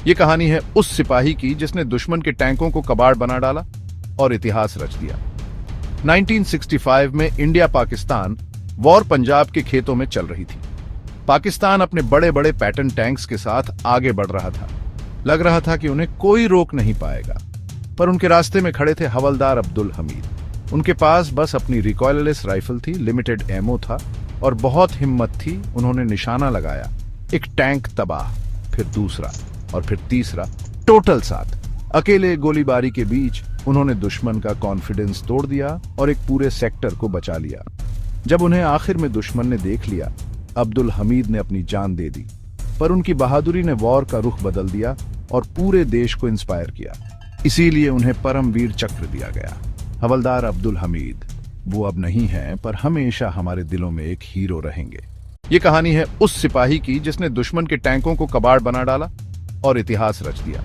ये कहानी है उस सिपाही की जिसने दुश्मन के टैंकों को कबाड़ बना डाला और इतिहास रच दिया। 1965 में इंडिया पाकिस्तान वॉर पंजाब के खेतों में चल रही थी। पाकिस्तान अपने बड़े बड़े पैटर्न टैंक्स के साथ आगे बढ़ रहा था। लग रहा था कि उन्हें कोई रोक नहीं पाएगा, पर उनके रास्ते में खड़े े हवलदार अब्दुल हमीद। उनके पास बस अपनी रिकॉयललेस राइफल थी, लिमिटेड एमो था और बहुत हिम्मत थी। उन्होंने निशाना लगाया, एक टैंक तबाह, फिर दूसरा और फिर तीसरा, टोटल 7। अकेले गोलीबारी के बीच उन्होंने दुश्मन का कॉन्फिडेंस तोड़ दिया और एक पूरे सेक्टर को बचा लिया। जब उन्हें आखिर में दुश्मन ने देख लिया, अब्दुल हमीद ने अपनी जान दे दी, पर उनकी बहादुरी ने वॉर का रुख बदल दिया और पूरे देश को इंस्पायर किया। इसीलिए उन्हें परमवीर चक्र दिया गया। हवलदार अब्दुल हमीद वो अब नहीं हैं, पर हमेशा हमारे दिलों में एक हीरो रहेंगे। ये कहानी है उस सिपाही की जिसने दुश्मन के टैंकों को कबाड़ बना डाला और इतिहास रच दिया।